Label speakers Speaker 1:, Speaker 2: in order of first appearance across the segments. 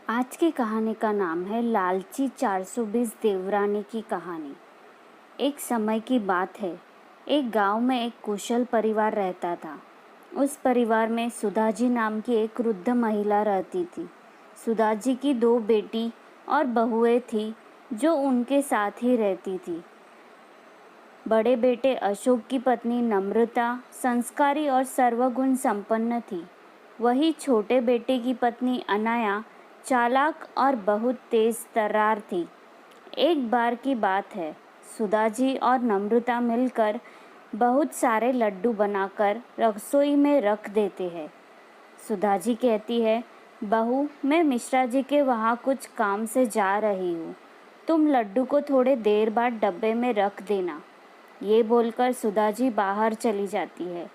Speaker 1: आज की कहानी का नाम है लालची 420 देवरानी की कहानी। एक समय की बात है। एक गांव में एक कुशल परिवार रहता था। उस परिवार में सुधाजी नाम की एक वृद्ध महिला रहती थी। सुधाजी की 2 बेटी और बहुएं थी जो उनके साथ ही रहती थी। बड़े बेटे अशोक की पत्नी नम्रता संस्कारी और सर्वगुण संपन्न थी। वही छोटे बेटे की पत्नी अनाया चालाक और बहुत तेज तर्रार थी। एक बार की बात है, सुधाजी और नम्रता मिलकर बहुत सारे लड्डू बनाकर रसोई में रख देते हैं। सुधाजी कहती है, बहू, मैं मिश्रा जी के वहाँ कुछ काम से जा रही हूँ। तुम लड्डू को थोड़े देर बाद डब्बे में रख देना। ये बोलकर सुधाजी बाहर चली जाती है।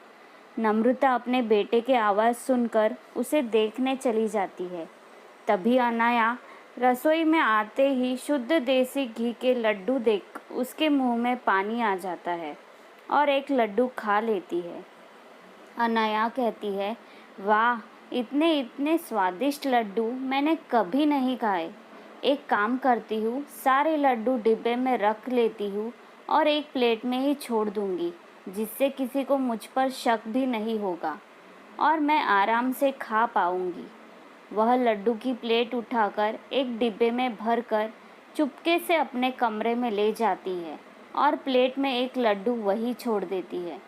Speaker 1: नम्रता अपने बेटे के आवाज़ सुनकर उसे देखने चली जाती है। तभी अनाया रसोई में आते ही शुद्ध देसी घी के लड्डू देख उसके मुंह में पानी आ जाता है और एक लड्डू खा लेती है। अनाया कहती है, वाह, इतने इतने स्वादिष्ट लड्डू मैंने कभी नहीं खाए। एक काम करती हूँ, सारे लड्डू डिब्बे में रख लेती हूँ और एक प्लेट में ही छोड़ दूँगी, जिससे किसी को मुझ पर शक भी नहीं होगा और मैं आराम से खा पाऊँगी। वह लड्डू की प्लेट उठाकर एक डिब्बे में भरकर चुपके से अपने कमरे में ले जाती है और प्लेट में एक लड्डू वही छोड़ देती है।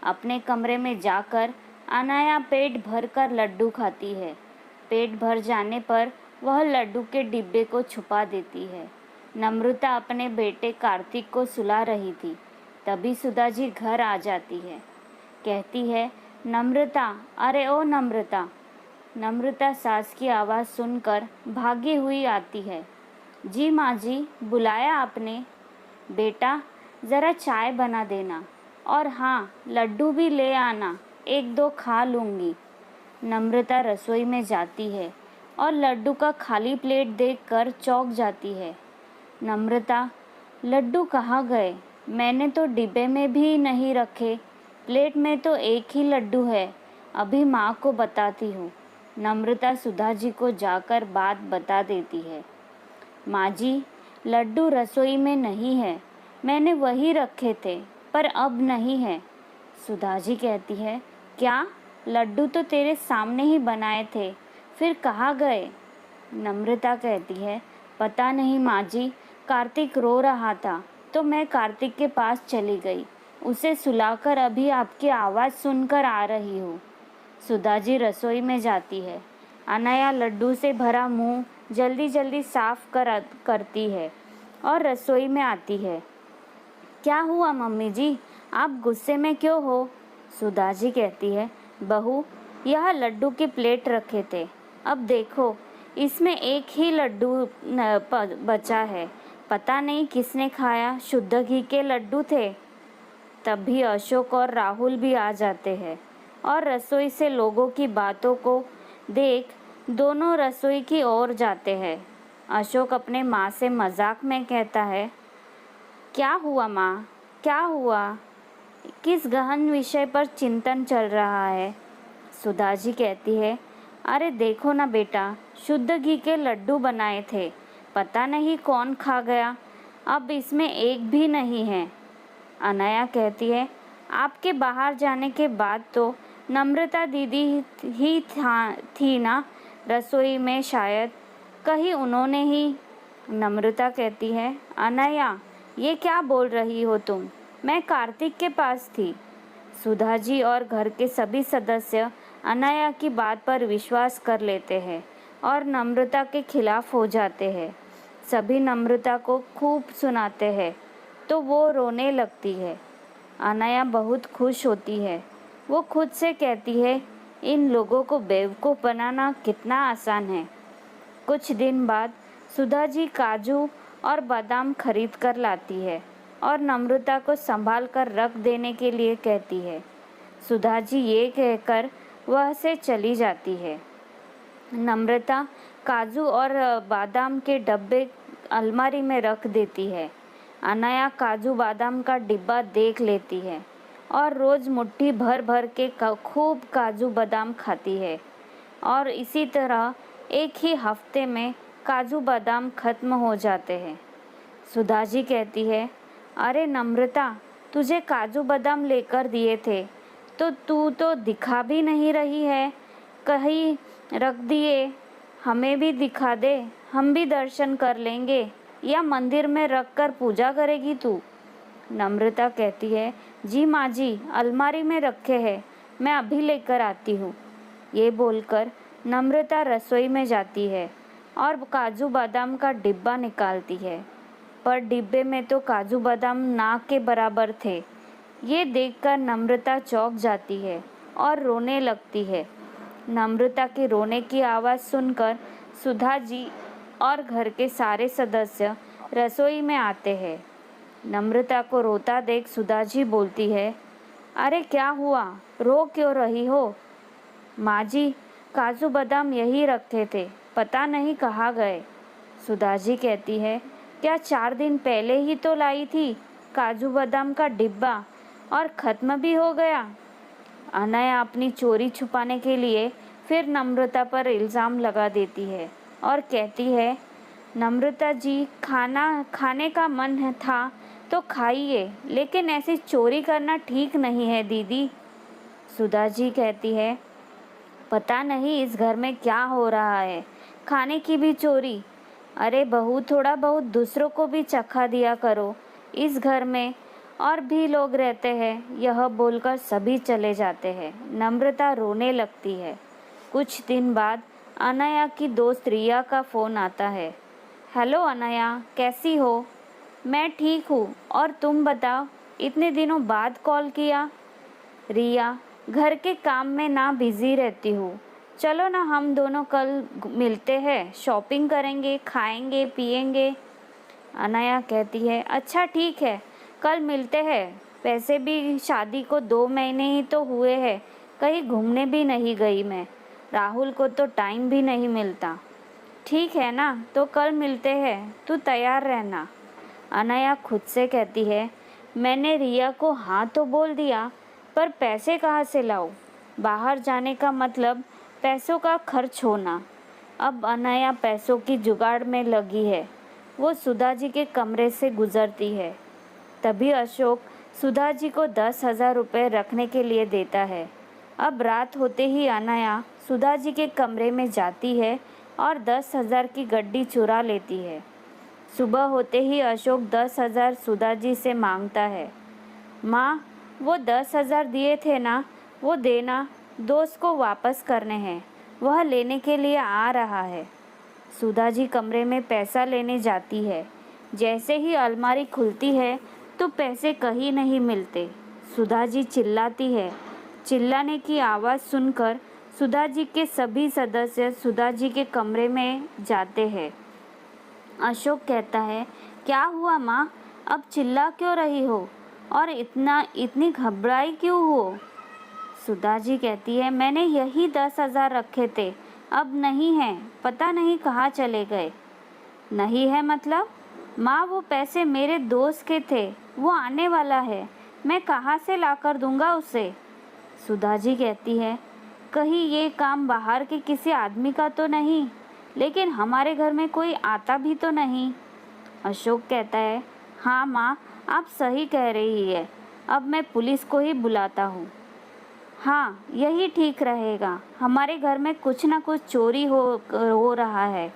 Speaker 1: अपने कमरे में जाकर अनाया पेट भरकर लड्डू खाती है। पेट भर जाने पर वह लड्डू के डिब्बे को छुपा देती है। नम्रता अपने बेटे कार्तिक को सुला रही थी। तभी सुधाजी घर आ जाती है। कहती है, नम्रता, अरे ओ नम्रता। नम्रता सास की आवाज़ सुनकर भागी हुई आती है। जी माँ जी, बुलाया आपने? बेटा, ज़रा चाय बना देना और हाँ, लड्डू भी ले आना, 1-2 खा लूँगी। नम्रता रसोई में जाती है और लड्डू का खाली प्लेट देखकर चौंक जाती है। नम्रता, लड्डू कहाँ गए? मैंने तो डिब्बे में भी नहीं रखे। प्लेट में तो एक ही लड्डू है। अभी माँ को बताती हूँ। नम्रता सुधाजी को जाकर बात बता देती है। माँ जी, लड्डू रसोई में नहीं है। मैंने वही रखे थे, पर अब नहीं है। सुधाजी कहती है, क्या? लड्डू तो तेरे सामने ही बनाए थे, फिर कहाँ गए? नम्रता कहती है, पता नहीं माँ जी, कार्तिक रो रहा था तो मैं कार्तिक के पास चली गई। उसे सुलाकर अभी आपकी आवाज़ सुनकर आ रही हूँ। सुधाजी रसोई में जाती है। अनाया लड्डू से भरा मुंह जल्दी जल्दी साफ करती है और रसोई में आती है। क्या हुआ मम्मी जी, आप गुस्से में क्यों हो? सुधाजी कहती है, बहू, यह लड्डू की प्लेट रखे थे। अब देखो, इसमें एक ही लड्डू बचा है। पता नहीं किसने खाया। शुद्ध घी के लड्डू थे। तभी अशोक और राहुल भी आ जाते हैं और रसोई से लोगों की बातों को देख दोनों रसोई की ओर जाते हैं। अशोक अपने माँ से मजाक में कहता है, क्या हुआ माँ, क्या हुआ? किस गहन विषय पर चिंतन चल रहा है? सुधाजी कहती है, अरे देखो ना बेटा, शुद्ध घी के लड्डू बनाए थे, पता नहीं कौन खा गया। अब इसमें एक भी नहीं है। अनाया कहती है, आपके बाहर जाने के बाद तो नम्रता दीदी ही थी ना रसोई में, शायद कहीं उन्होंने ही। नम्रता कहती है, अनाया, ये क्या बोल रही हो तुम? मैं कार्तिक के पास थी। सुधाजी और घर के सभी सदस्य अनाया की बात पर विश्वास कर लेते हैं और नम्रता के खिलाफ हो जाते हैं। सभी नम्रता को खूब सुनाते हैं तो वो रोने लगती है। अनाया बहुत खुश होती है। वो खुद से कहती है, इन लोगों को बेवकूफ़ बनाना कितना आसान है। कुछ दिन बाद सुधाजी काजू और बादाम खरीद कर लाती है और नम्रता को संभाल कर रख देने के लिए कहती है। सुधाजी ये कहकर वह से चली जाती है। नम्रता काजू और बादाम के डब्बे अलमारी में रख देती है। अनाया काजू बादाम का डिब्बा देख लेती है और रोज़ मुट्ठी भर भर के खूब काजू बादाम खाती है और इसी तरह एक ही हफ्ते में काजू बादाम खत्म हो जाते हैं। सुधा जी कहती है, अरे नम्रता, तुझे काजू बादाम लेकर दिए थे तो तू तो दिखा भी नहीं रही है, कहीं रख दिए, हमें भी दिखा दे, हम भी दर्शन कर लेंगे, या मंदिर में रख कर पूजा करेगी तू? नम्रता कहती है, जी माँ जी, अलमारी में रखे हैं, मैं अभी लेकर आती हूँ। ये बोलकर नम्रता रसोई में जाती है और काजू बादाम का डिब्बा निकालती है, पर डिब्बे में तो काजू बादाम नाक के बराबर थे। ये देखकर नम्रता चौंक जाती है और रोने लगती है। नम्रता के रोने की आवाज़ सुनकर सुधा जी और घर के सारे सदस्य रसोई में आते हैं। नम्रता को रोता देख सुधा जी बोलती है, अरे क्या हुआ, रो क्यों रही हो? माँ जी, काजू बादाम यही रखे थे, पता नहीं कहाँ गए। सुधा जी कहती है, क्या 4 दिन पहले ही तो लाई थी काजू बादाम का डिब्बा और ख़त्म भी हो गया। अनया अपनी चोरी छुपाने के लिए फिर नम्रता पर इल्ज़ाम लगा देती है और कहती है, नम्रता जी, खाने का मन था तो खाइए, लेकिन ऐसी चोरी करना ठीक नहीं है दीदी। सुधा जी कहती है, पता नहीं इस घर में क्या हो रहा है, खाने की भी चोरी। अरे बहू, थोड़ा बहुत दूसरों को भी चखा दिया करो, इस घर में और भी लोग रहते हैं। यह बोलकर सभी चले जाते हैं। नम्रता रोने लगती है। कुछ दिन बाद अनया की दोस्त रिया का फ़ोन आता है। हेलो अनया, कैसी हो? मैं ठीक हूँ, और तुम बताओ, इतने दिनों बाद कॉल किया। रिया, घर के काम में ना बिज़ी रहती हूँ, चलो ना हम दोनों कल मिलते हैं, शॉपिंग करेंगे, खाएंगे पिएंगे। अनया कहती है, अच्छा ठीक है, कल मिलते हैं। वैसे भी शादी को 2 महीने ही तो हुए हैं, कहीं घूमने भी नहीं गई मैं, राहुल को तो टाइम भी नहीं मिलता। ठीक है ना, तो कल मिलते हैं, तू तैयार रहना। अनया खुद से कहती है, मैंने रिया को हाँ तो बोल दिया, पर पैसे कहाँ से लाऊं? बाहर जाने का मतलब पैसों का खर्च होना। अब अनया पैसों की जुगाड़ में लगी है। वो सुधा जी के कमरे से गुजरती है। तभी अशोक सुधा जी को 10,000 रुपये रखने के लिए देता है। अब रात होते ही अनया सुधा जी के कमरे में जाती है और 10,000 की गड्डी चुरा लेती है। सुबह होते ही अशोक 10,000 सुधा जी से मांगता है। माँ, वो 10,000 दिए थे ना, वो देना, दोस्त को वापस करने हैं, वह लेने के लिए आ रहा है। सुधा जी कमरे में पैसा लेने जाती है। जैसे ही अलमारी खुलती है तो पैसे कहीं नहीं मिलते। सुधा जी चिल्लाती है। चिल्लाने की आवाज़ सुनकर सुधा जी के सभी सदस्य सुधा जी के कमरे में जाते हैं। अशोक कहता है, क्या हुआ माँ, अब चिल्ला क्यों रही हो और इतनी घबराई क्यों हो? सुधा जी कहती है, मैंने यही 10,000 रखे थे, अब नहीं है, पता नहीं कहाँ चले गए। नहीं है मतलब? माँ, वो पैसे मेरे दोस्त के थे, वो आने वाला है, मैं कहाँ से लाकर दूंगा उसे? सुधा जी कहती है, कहीं ये काम बाहर के किसी आदमी का तो नहीं, लेकिन हमारे घर में कोई आता भी तो नहीं। अशोक कहता है, हाँ माँ, आप सही कह रही है, अब मैं पुलिस को ही बुलाता हूँ। हाँ, यही ठीक रहेगा, हमारे घर में कुछ ना कुछ चोरी हो रहा है।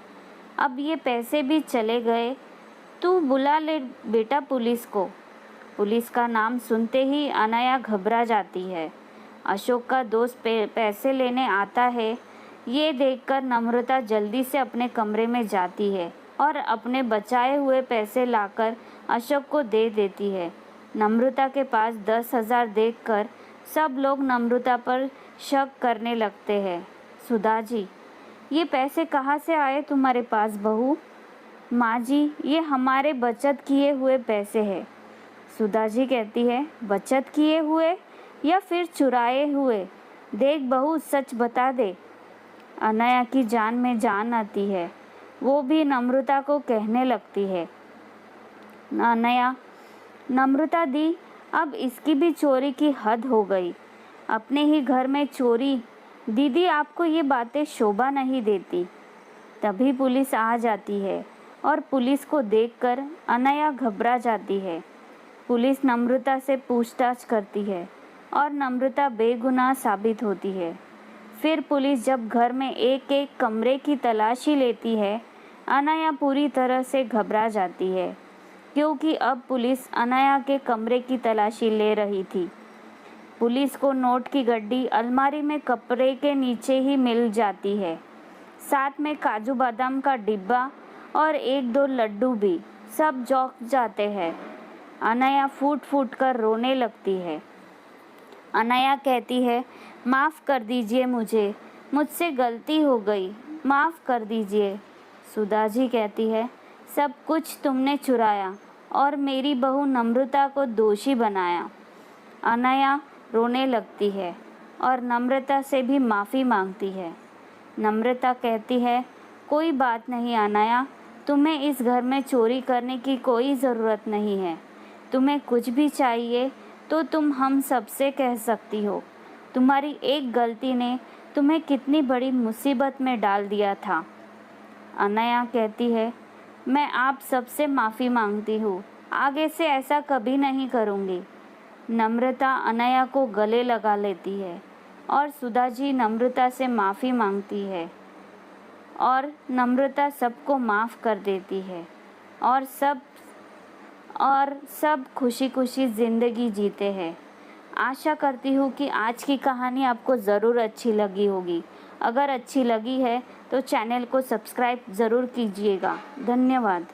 Speaker 1: अब ये पैसे भी चले गए, तू बुला ले बेटा पुलिस को। पुलिस का नाम सुनते ही अनया घबरा जाती है। अशोक का दोस्त पैसे लेने आता है। ये देखकर नम्रता जल्दी से अपने कमरे में जाती है और अपने बचाए हुए पैसे लाकर अशोक को दे देती है। नम्रता के पास 10,000 देखकर सब लोग नम्रता पर शक करने लगते हैं। सुधा जी, ये पैसे कहाँ से आए तुम्हारे पास बहू? माँ जी, ये हमारे बचत किए हुए पैसे हैं। सुधा जी कहती है, बचत किए हुए या फिर चुराए हुए? देख बहू, सच बता दे। अनया की जान में जान आती है। वो भी नम्रता को कहने लगती है, अनया, नम्रता दी, अब इसकी भी चोरी की हद हो गई, अपने ही घर में चोरी। दीदी, आपको ये बातें शोभा नहीं देती। तभी पुलिस आ जाती है और पुलिस को देखकर अनया घबरा जाती है। पुलिस नम्रता से पूछताछ करती है और नम्रता बेगुनाह साबित होती है। फिर पुलिस जब घर में एक एक कमरे की तलाशी लेती है, अनया पूरी तरह से घबरा जाती है, क्योंकि अब पुलिस अनया के कमरे की तलाशी ले रही थी। पुलिस को नोट की गड्डी अलमारी में कपड़े के नीचे ही मिल जाती है, साथ में काजू बादाम का डिब्बा और एक दो लड्डू भी। सब चौंक जाते हैं। अनया फूट फूट कर रोने लगती है। अनया कहती है, माफ़ कर दीजिए मुझसे गलती हो गई, माफ़ कर दीजिए। सुधाजी कहती है, सब कुछ तुमने चुराया और मेरी बहू नम्रता को दोषी बनाया। अनया रोने लगती है और नम्रता से भी माफ़ी मांगती है। नम्रता कहती है, कोई बात नहीं अनया, तुम्हें इस घर में चोरी करने की कोई ज़रूरत नहीं है। तुम्हें कुछ भी चाहिए तो तुम हम सबसे कह सकती हो। तुम्हारी एक गलती ने तुम्हें कितनी बड़ी मुसीबत में डाल दिया था। अनया कहती है, मैं आप सबसे माफ़ी मांगती हूँ, आगे से ऐसा कभी नहीं करूँगी। नम्रता अनया को गले लगा लेती है और सुधाजी नम्रता से माफ़ी मांगती है और नम्रता सबको माफ़ कर देती है और सब खुशी खुशी ज़िंदगी जीते हैं। आशा करती हूँ कि आज की कहानी आपको ज़रूर अच्छी लगी होगी। अगर अच्छी लगी है तो चैनल को सब्सक्राइब ज़रूर कीजिएगा। धन्यवाद।